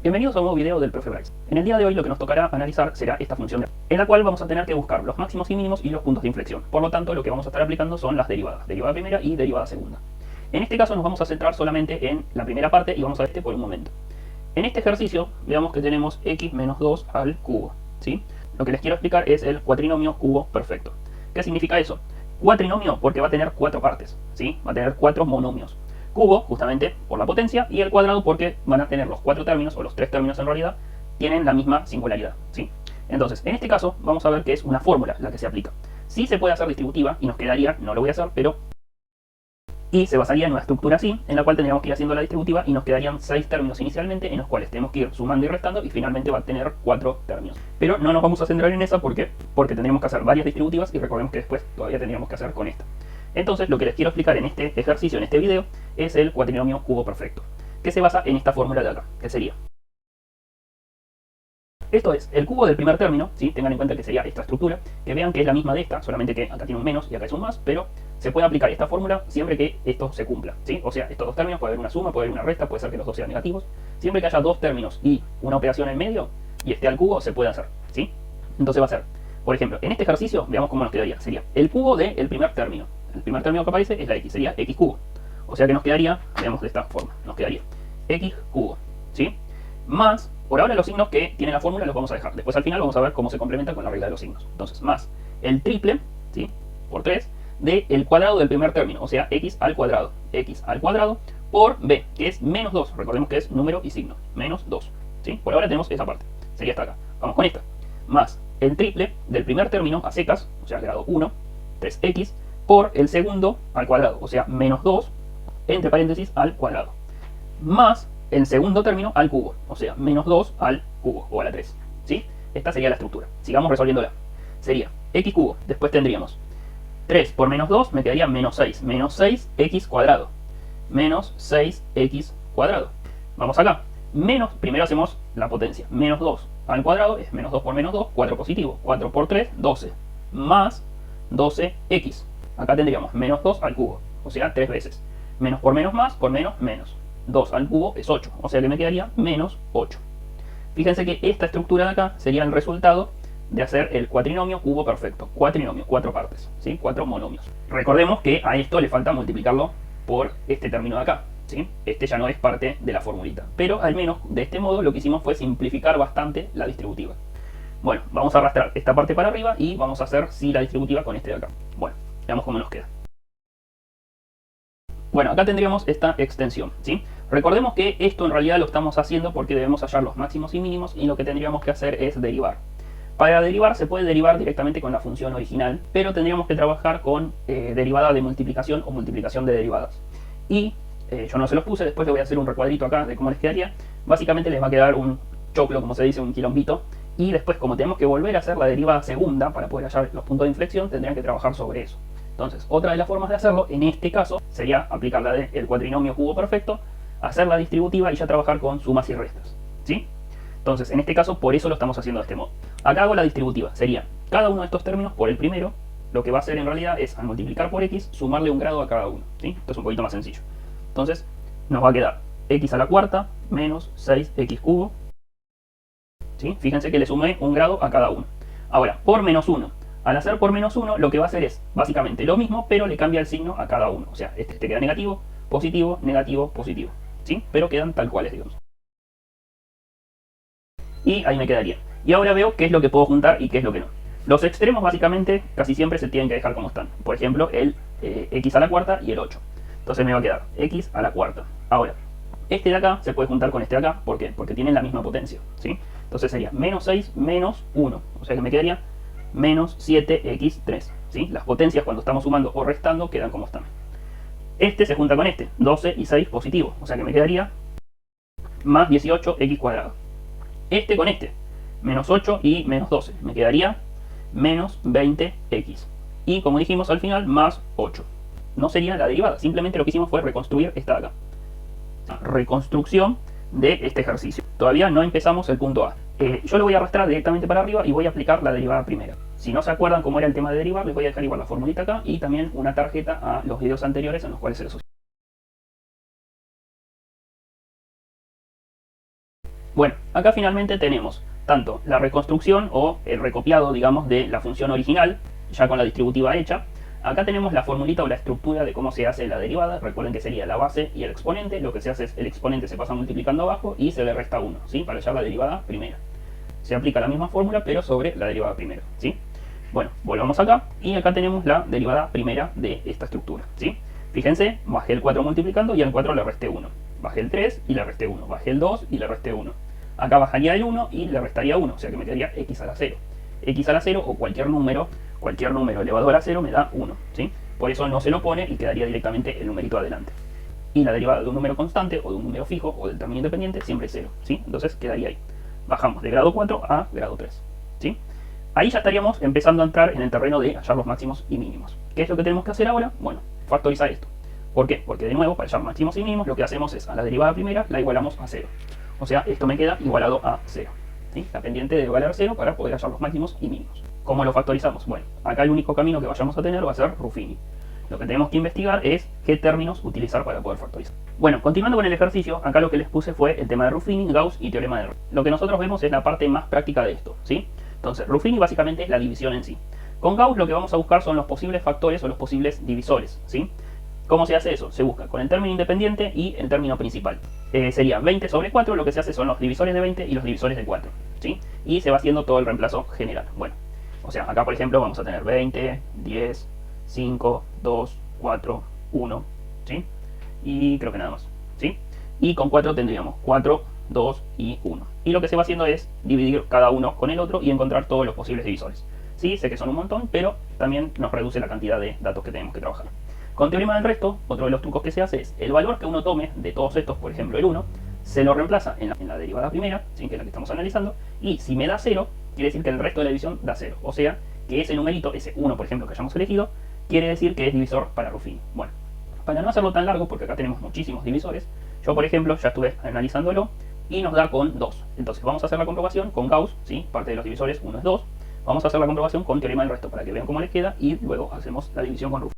Bienvenidos a un nuevo video del Profe Bryce. En el día de hoy lo que nos tocará analizar será esta función, en la cual vamos a tener que buscar los máximos y mínimos y los puntos de inflexión. Por lo tanto, lo que vamos a estar aplicando son las derivadas, derivada primera y derivada segunda. En este caso nos vamos a centrar solamente en la primera parte y vamos a ver por un momento. En este ejercicio, veamos que tenemos x menos 2 al cubo, ¿sí? Lo que les quiero explicar es el cuatrinomio cubo perfecto. ¿Qué significa eso? Cuatrinomio porque va a tener 4 partes, ¿sí? Va a tener 4 monomios. Cubo, justamente por la potencia, y el cuadrado porque van a tener los 4 términos, o los 3 términos en realidad, tienen la misma singularidad, ¿sí? Entonces, en este caso, vamos a ver que es una fórmula la que se aplica. Sí se puede hacer distributiva, y nos quedaría, no lo voy a hacer, pero... Y se basaría en una estructura así, en la cual tendríamos que ir haciendo la distributiva, y nos quedarían 6 términos inicialmente, en los cuales tenemos que ir sumando y restando, y finalmente va a tener 4 términos. Pero no nos vamos a centrar en esa porque tendríamos que hacer varias distributivas, y recordemos que después todavía tendríamos que hacer con esta. Entonces, lo que les quiero explicar en este ejercicio, en este video, es el cuatrinomio cubo perfecto, que se basa en esta fórmula de acá, que sería... Esto es el cubo del primer término, ¿sí? Tengan en cuenta que sería esta estructura, que vean que es la misma de esta, solamente que acá tiene un menos y acá es un más, pero se puede aplicar esta fórmula siempre que esto se cumpla, ¿sí? O sea, estos dos términos, puede haber una suma, puede haber una resta, puede ser que los dos sean negativos. Siempre que haya dos términos y una operación en medio, y esté al cubo, se puede hacer, ¿sí? Entonces va a ser, por ejemplo, en este ejercicio, veamos cómo nos quedaría. Sería el cubo del primer término. El primer término que aparece es la x, sería x cubo. O sea que nos quedaría, veamos de esta forma, nos quedaría x cubo, ¿sí? Más, por ahora los signos que tiene la fórmula los vamos a dejar. Después al final vamos a ver cómo se complementa con la regla de los signos. Entonces, más el triple, ¿sí? Por 3, del cuadrado del primer término, o sea, x al cuadrado por b, que es menos 2. Recordemos que es número y signo, menos 2, ¿sí? Por ahora tenemos esa parte, sería hasta acá. Vamos con esta. Más el triple del primer término a secas, o sea, grado 1, 3x, por el segundo al cuadrado, o sea, menos 2, entre paréntesis, al cuadrado. Más el segundo término al cubo, o sea, menos 2 al cubo, o a la 3, ¿sí? Esta sería la estructura. Sigamos resolviéndola. Sería x cubo, después tendríamos 3 por menos 2, me quedaría menos 6. Menos 6x cuadrado. Menos 6x cuadrado. Vamos acá. Menos, primero hacemos la potencia. Menos 2 al cuadrado es menos 2 por menos 2, 4 positivo. 4 por 3, 12. Más 12x. Acá tendríamos menos 2 al cubo, o sea, 3 veces. Menos por menos más, por menos menos. 2 al cubo es 8, o sea que me quedaría menos 8. Fíjense que esta estructura de acá sería el resultado de hacer el cuatrinomio cubo perfecto. Cuatrinomio, 4 partes, ¿sí? 4 monomios. Recordemos que a esto le falta multiplicarlo por este término de acá, ¿sí? Este ya no es parte de la formulita. Pero al menos de este modo lo que hicimos fue simplificar bastante la distributiva. Bueno, vamos a arrastrar esta parte para arriba y vamos a hacer sí la distributiva con este de acá. Bueno, veamos cómo nos queda. Bueno, acá tendríamos esta extensión, ¿sí? Recordemos que esto en realidad lo estamos haciendo porque debemos hallar los máximos y mínimos y lo que tendríamos que hacer es derivar. Para derivar se puede derivar directamente con la función original, pero tendríamos que trabajar con derivada de multiplicación o multiplicación de derivadas. Y yo no se los puse, después le voy a hacer un recuadrito acá de cómo les quedaría. Básicamente les va a quedar un choclo, como se dice, un quilombito. Y después, como tenemos que volver a hacer la derivada segunda para poder hallar los puntos de inflexión, tendrían que trabajar sobre eso. Entonces, otra de las formas de hacerlo, en este caso, sería aplicar la del cuatrinomio cubo perfecto, hacer la distributiva y ya trabajar con sumas y restas, ¿sí? Entonces, en este caso, por eso lo estamos haciendo de este modo. Acá hago la distributiva, sería cada uno de estos términos por el primero. Lo que va a hacer en realidad es, al multiplicar por x, sumarle un grado a cada uno, ¿sí? Esto es un poquito más sencillo. Entonces, nos va a quedar x a la cuarta menos 6x cubo, ¿sí? Fíjense que le sumé un grado a cada uno. Ahora, por menos 1. Al hacer por menos 1, lo que va a hacer es básicamente lo mismo, pero le cambia el signo a cada uno. O sea, este te queda negativo, positivo, negativo, positivo, ¿sí? Pero quedan tal cuales, digamos. Y ahí me quedaría. Y ahora veo qué es lo que puedo juntar y qué es lo que no. Los extremos básicamente casi siempre se tienen que dejar como están. Por ejemplo, el x a la cuarta y el 8. Entonces me va a quedar x a la cuarta. Ahora, este de acá se puede juntar con este de acá. ¿Por qué? Porque tienen la misma potencia, ¿sí? Entonces sería menos 6 menos 1. O sea que me quedaría menos 7x3, ¿sí? Las potencias cuando estamos sumando o restando quedan como están. Este se junta con este, 12 y 6 positivo, o sea que me quedaría más 18x cuadrado. Este con este, menos 8 y menos 12, me quedaría menos 20x. Y como dijimos al final, más 8. No sería la derivada, simplemente lo que hicimos fue reconstruir esta de acá. Reconstrucción de este ejercicio. Todavía no empezamos el punto A. Yo lo voy a arrastrar directamente para arriba y voy a aplicar la derivada primera. Si no se acuerdan cómo era el tema de derivar, les voy a dejar igual la formulita acá y también una tarjeta a los videos anteriores en los cuales se los Bueno, acá finalmente tenemos tanto la reconstrucción o el recopiado, digamos, de la función original, ya con la distributiva hecha. Acá tenemos la formulita o la estructura de cómo se hace la derivada. Recuerden que sería la base y el exponente. Lo que se hace es el exponente se pasa multiplicando abajo y se le resta 1, ¿sí? Para hallar la derivada primera. Se aplica la misma fórmula, pero sobre la derivada primera, ¿sí? Bueno, volvamos acá y acá tenemos la derivada primera de esta estructura, ¿sí? Fíjense, bajé el 4 multiplicando y al 4 le resté 1. Bajé el 3 y le resté 1. Bajé el 2 y le resté 1. Acá bajaría el 1 y le restaría 1, o sea que me quedaría x a la 0. X a la 0 o cualquier número elevado a la 0 me da 1, ¿sí? Por eso no se lo pone y quedaría directamente el numerito adelante. Y la derivada de un número constante o de un número fijo o del término independiente siempre es 0, ¿sí? Entonces quedaría ahí. Bajamos de grado 4 a grado 3, ¿sí? Ahí ya estaríamos empezando a entrar en el terreno de hallar los máximos y mínimos. ¿Qué es lo que tenemos que hacer ahora? Bueno, factorizar esto. ¿Por qué? Porque de nuevo, para hallar máximos y mínimos, lo que hacemos es a la derivada primera la igualamos a 0. O sea, esto me queda igualado a 0. ¿Sí? La pendiente debe valer 0 para poder hallar los máximos y mínimos. ¿Cómo lo factorizamos? Bueno, acá el único camino que vayamos a tener va a ser Ruffini. Lo que tenemos que investigar es qué términos utilizar para poder factorizar. Bueno, continuando con el ejercicio, acá lo que les puse fue el tema de Ruffini, Gauss y teorema de Rey. Lo que nosotros vemos es la parte más práctica de esto, ¿sí? Entonces, Ruffini básicamente es la división en sí. Con Gauss lo que vamos a buscar son los posibles factores o los posibles divisores, ¿sí? ¿Cómo se hace eso? Se busca con el término independiente y el término principal. Sería 20 sobre 4, lo que se hace son los divisores de 20 y los divisores de 4, ¿sí? Y se va haciendo todo el reemplazo general. Bueno, o sea, acá por ejemplo vamos a tener 20, 10, 5, 2, 4, 1, ¿sí? Y creo que nada más, ¿sí? Y con 4 tendríamos 4, 2 y 1. Y lo que se va haciendo es dividir cada uno con el otro y encontrar todos los posibles divisores. Sí, sé que son un montón, pero también nos reduce la cantidad de datos que tenemos que trabajar. Con teorema del resto, otro de los trucos que se hace es el valor que uno tome de todos estos, por ejemplo el 1, se lo reemplaza en la derivada primera, ¿sí? Que es la que estamos analizando, y si me da 0, quiere decir que el resto de la división da 0. O sea, que ese numerito, ese 1 por ejemplo que hayamos elegido, quiere decir que es divisor para Ruffini. Bueno, para no hacerlo tan largo, porque acá tenemos muchísimos divisores, yo por ejemplo ya estuve analizándolo y nos da con 2. Entonces vamos a hacer la comprobación con Gauss, ¿sí? Parte de los divisores 1 es 2. Vamos a hacer la comprobación con teorema del resto para que vean cómo les queda y luego hacemos la división con Ruffini.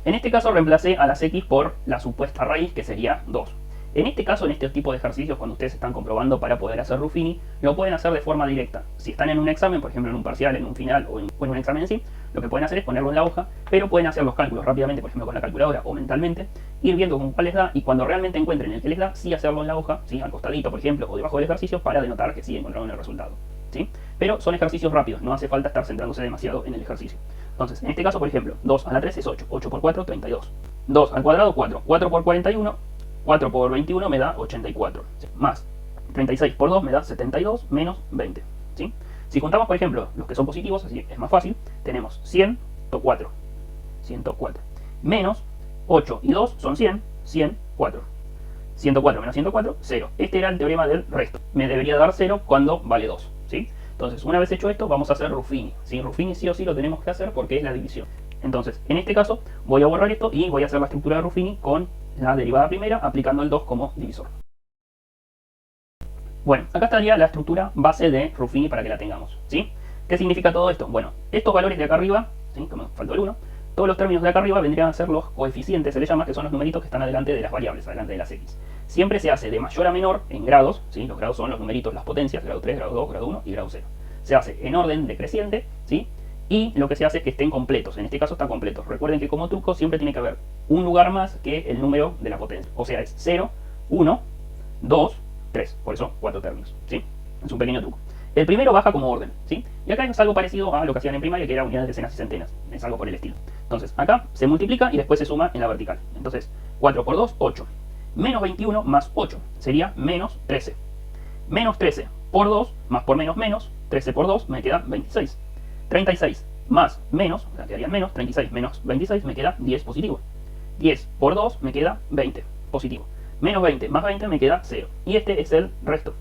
En este caso reemplacé a las x por la supuesta raíz, que sería 2. En este caso, en este tipo de ejercicios, cuando ustedes están comprobando para poder hacer Ruffini, lo pueden hacer de forma directa. Si están en un examen, por ejemplo en un parcial, en un final o en un examen en sí, lo que pueden hacer es ponerlo en la hoja, pero pueden hacer los cálculos rápidamente, por ejemplo con la calculadora o mentalmente, ir viendo con cuál les da y cuando realmente encuentren el que les da, sí hacerlo en la hoja, ¿sí? Al costadito, por ejemplo, o debajo del ejercicio para denotar que sí encontraron el resultado, ¿sí? Pero son ejercicios rápidos, no hace falta estar centrándose demasiado en el ejercicio. Entonces, en este caso, por ejemplo, 2 a la 3 es 8, 8 por 4, 32. 2 al cuadrado, 4, 4 por 41, 4 por 21 me da 84, ¿sí? Más 36 por 2 me da 72 menos 20, ¿sí? Si juntamos, por ejemplo, los que son positivos, así es más fácil, tenemos 104, 104, menos 8 y 2 son 100, 104. 104 menos 104, 0. Este era el teorema del resto. Me debería dar 0 cuando vale 2, ¿sí? Entonces, una vez hecho esto, vamos a hacer Ruffini, ¿sí? Ruffini sí o sí lo tenemos que hacer porque es la división. Entonces, en este caso, voy a borrar esto y voy a hacer la estructura de Ruffini con la derivada primera, aplicando el 2 como divisor. Bueno, acá estaría la estructura base de Ruffini para que la tengamos, ¿sí? ¿Qué significa todo esto? Bueno, estos valores de acá arriba, ¿sí? Como faltó el 1, todos los términos de acá arriba vendrían a ser los coeficientes, se les llama, que son los numeritos que están adelante de las variables, adelante de las x. Siempre se hace de mayor a menor en grados, ¿sí? Los grados son los numeritos, las potencias, grado 3, grado 2, grado 1 y grado 0. Se hace en orden decreciente, ¿sí? Y lo que se hace es que estén completos, en este caso están completos. Recuerden que como truco siempre tiene que haber un lugar más que el número de la potencia. O sea, es 0, 1, 2, 3. Por eso 4 términos, ¿sí? Es un pequeño truco. El primero baja como orden, ¿sí? Y acá es algo parecido a lo que hacían en primaria, que era unidades, decenas y centenas. Es algo por el estilo. Entonces, acá se multiplica y después se suma en la vertical. Entonces, 4 por 2, 8. Menos 21 más 8 sería menos 13. Menos 13 por 2 más por menos menos. 13 por 2 me queda 26. 36 más menos, o sea, quedarían menos. 36 menos 26 me queda 10 positivo. 10 por 2 me queda 20 positivo. Menos 20 más 20 me queda 0. Y este es el resto,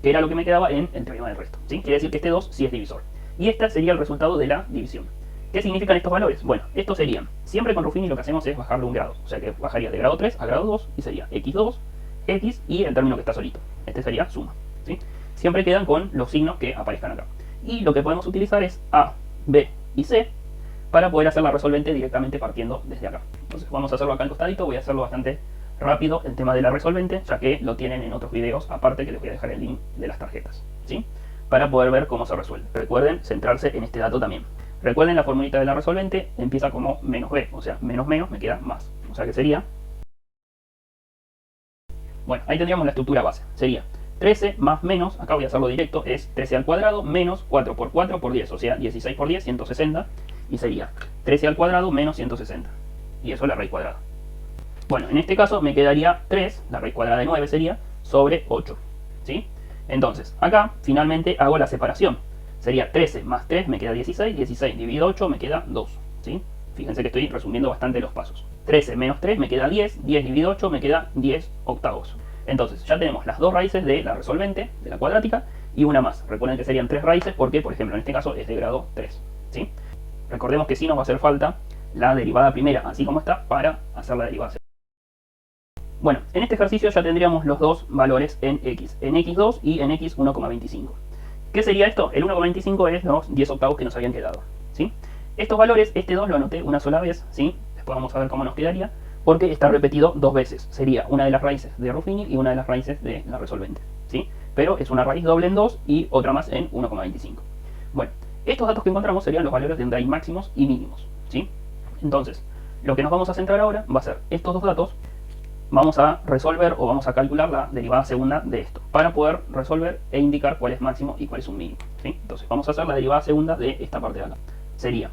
que era lo que me quedaba en el teorema del resto, ¿sí? Quiere decir que este 2 sí es divisor. Y este sería el resultado de la división. ¿Qué significan estos valores? Bueno, estos serían, siempre con Ruffini lo que hacemos es bajarle un grado. O sea que bajaría de grado 3 a grado 2 y sería x2, x y el término que está solito. Este sería suma, ¿sí? Siempre quedan con los signos que aparezcan acá. Y lo que podemos utilizar es A, B y C para poder hacer la resolvente directamente partiendo desde acá. Entonces vamos a hacerlo acá al costadito, voy a hacerlo bastante rápido el tema de la resolvente, ya que lo tienen en otros videos, aparte que les voy a dejar el link de las tarjetas, ¿sí? Para poder ver cómo se resuelve. Recuerden centrarse en este dato también. Recuerden la formulita de la resolvente, empieza como menos b, o sea, menos menos me queda más. O sea que sería... Bueno, ahí tendríamos la estructura base. Sería 13 más menos, acá voy a hacerlo directo, es 13 al cuadrado menos 4 por 4 por 10, o sea, 16 por 10, 160. Y sería 13 al cuadrado menos 160. Y eso es la raíz cuadrada. Bueno, en este caso me quedaría 3, la raíz cuadrada de 9 sería, sobre 8. ¿Sí? Entonces, acá finalmente hago la separación. Sería 13 más 3 me queda 16, 16 dividido 8 me queda 2. ¿Sí? Fíjense que estoy resumiendo bastante los pasos. 13 menos 3 me queda 10, 10 dividido 8 me queda 10 octavos. Entonces, ya tenemos las dos raíces de la resolvente, de la cuadrática, y una más. Recuerden que serían 3 raíces porque, por ejemplo, en este caso es de grado 3. ¿Sí? Recordemos que sí nos va a hacer falta la derivada primera, así como está, para hacer la derivada segunda. Bueno, en este ejercicio ya tendríamos los dos valores en x 2 y en x 1,25. ¿Qué sería esto? El 1,25 es los 10 octavos que nos habían quedado, ¿sí? Estos valores, este 2 lo anoté una sola vez, ¿sí? Después vamos a ver cómo nos quedaría, porque está repetido dos veces. Sería una de las raíces de Ruffini y una de las raíces de la resolvente, ¿sí? Pero es una raíz doble en 2 y otra más en 1,25. Bueno, estos datos que encontramos serían los valores de raíz máximos y mínimos, ¿sí? Entonces, lo que nos vamos a centrar ahora va a ser estos dos datos. Vamos a resolver o vamos a calcular la derivada segunda de esto, para poder resolver e indicar cuál es máximo y cuál es un mínimo, ¿sí? Entonces, vamos a hacer la derivada segunda de esta parte de acá. Sería...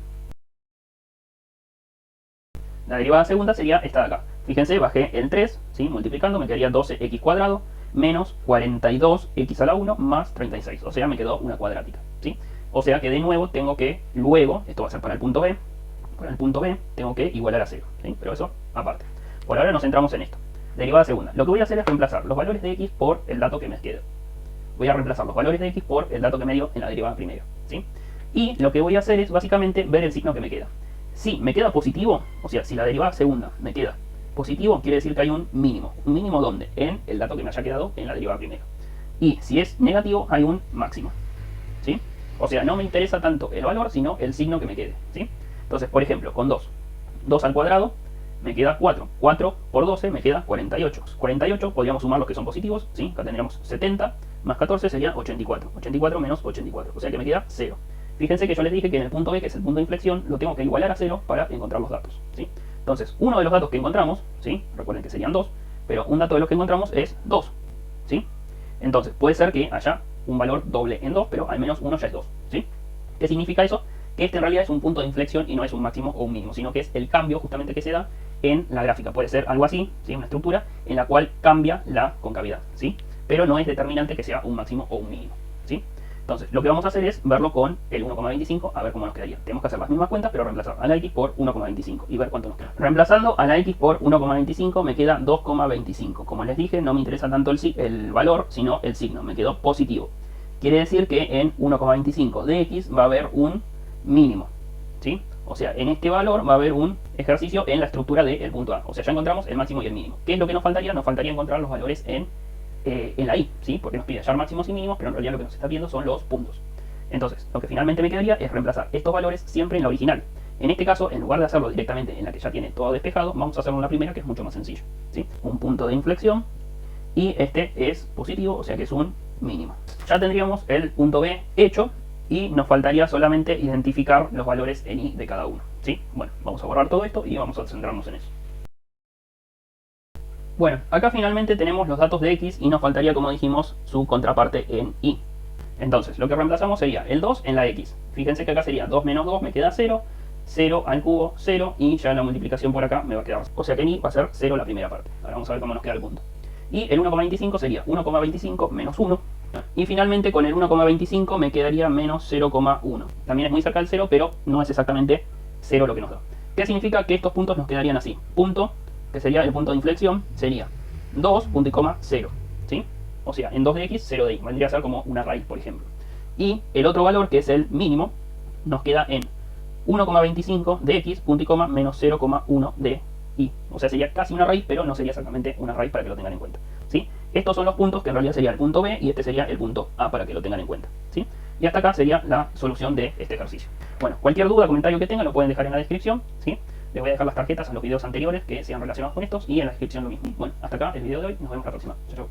La derivada segunda sería esta de acá. Fíjense, bajé el 3, ¿sí? Multiplicando, me quedaría 12x cuadrado menos 42x a la 1 más 36. O sea, me quedó una cuadrática, ¿sí? O sea que de nuevo tengo que, luego, esto va a ser para el punto B, tengo que igualar a 0, ¿sí? Pero eso aparte. Por ahora nos centramos en esto. Derivada segunda. Lo que voy a hacer es reemplazar los valores de x por el dato que me queda. Voy a reemplazar los valores de x por el dato que me dio en la derivada primera, ¿sí? Y lo que voy a hacer es básicamente ver el signo que me queda. Si me queda positivo, o sea, si la derivada segunda me queda positivo, quiere decir que hay un mínimo. ¿Un mínimo dónde? En el dato que me haya quedado en la derivada primera. Y si es negativo, hay un máximo, ¿sí? O sea, no me interesa tanto el valor, sino el signo que me quede, ¿sí? Entonces, por ejemplo, con 2. 2 al cuadrado me queda 4. 4 por 12 me queda 48. 48 podríamos sumar los que son positivos, ¿sí? Acá tendríamos 70 más 14 sería 84. 84 menos 84, o sea que me queda 0. Fíjense que yo les dije que en el punto B, que es el punto de inflexión, lo tengo que igualar a 0 para encontrar los datos, ¿sí? Entonces, uno de los datos que encontramos, ¿sí? Recuerden que serían 2, pero un dato de los que encontramos es 2, ¿sí? Entonces, puede ser que haya un valor doble en 2, pero al menos uno ya es 2, ¿sí? ¿Qué significa eso? Que este en realidad es un punto de inflexión y no es un máximo o un mínimo, sino que es el cambio justamente que se da en la gráfica. Puede ser algo así, ¿sí? Una estructura en la cual cambia la concavidad, ¿sí? Pero no es determinante que sea un máximo o un mínimo, ¿sí? Entonces, lo que vamos a hacer es verlo con el 1,25, a ver cómo nos quedaría. Tenemos que hacer las mismas cuentas, pero reemplazar a la x por 1,25 y ver cuánto nos queda. Reemplazando a la x por 1,25 me queda 2,25. Como les dije, no me interesa tanto el valor, sino el signo. Me quedó positivo. Quiere decir que en 1,25 de x va a haber un mínimo, ¿sí? O sea, en este valor va a haber un ejercicio en la estructura del punto A. O sea, ya encontramos el máximo y el mínimo. ¿Qué es lo que nos faltaría? Nos faltaría encontrar los valores en la y, ¿sí? Porque nos pide hallar máximos y mínimos, pero en realidad lo que nos está viendo son los puntos. Entonces, lo que finalmente me quedaría es reemplazar estos valores siempre en la original. En este caso, en lugar de hacerlo directamente en la que ya tiene todo despejado, vamos a hacerlo en la primera, que es mucho más sencillo, ¿sí? Un punto de inflexión, y este es positivo, o sea que es un mínimo. Ya tendríamos el punto B hecho, y nos faltaría solamente identificar los valores en y de cada uno, ¿sí? Bueno, vamos a borrar todo esto y vamos a centrarnos en eso. Bueno, acá finalmente tenemos los datos de x y nos faltaría, como dijimos, su contraparte en y. Entonces, lo que reemplazamos sería el 2 en la x. Fíjense que acá sería 2 menos 2 me queda 0, 0 al cubo 0 y ya la multiplicación por acá me va a quedar. O sea que en y va a ser 0 la primera parte. Ahora vamos a ver cómo nos queda el punto. Y el 1,25 sería 1,25 menos 1. Y finalmente con el 1,25 me quedaría menos 0,1. También es muy cerca del 0, pero no es exactamente 0 lo que nos da. ¿Qué significa? Que estos puntos nos quedarían así. Punto, que sería el punto de inflexión, sería 2, punto y coma, 0, ¿sí? O sea, en 2 de x, 0 de y. Vendría a ser como una raíz, por ejemplo. Y el otro valor, que es el mínimo, nos queda en 1,25 de x, punto y coma, menos 0,1 de y. O sea, sería casi una raíz, pero no sería exactamente una raíz para que lo tengan en cuenta, ¿sí? Estos son los puntos que en realidad sería el punto B y este sería el punto A para que lo tengan en cuenta, ¿sí? Y hasta acá sería la solución de este ejercicio. Bueno, cualquier duda, comentario que tengan lo pueden dejar en la descripción, ¿sí? Les voy a dejar las tarjetas a los videos anteriores que sean relacionados con estos y en la descripción lo mismo. Bueno, hasta acá el video de hoy, nos vemos la próxima. Chau, chau.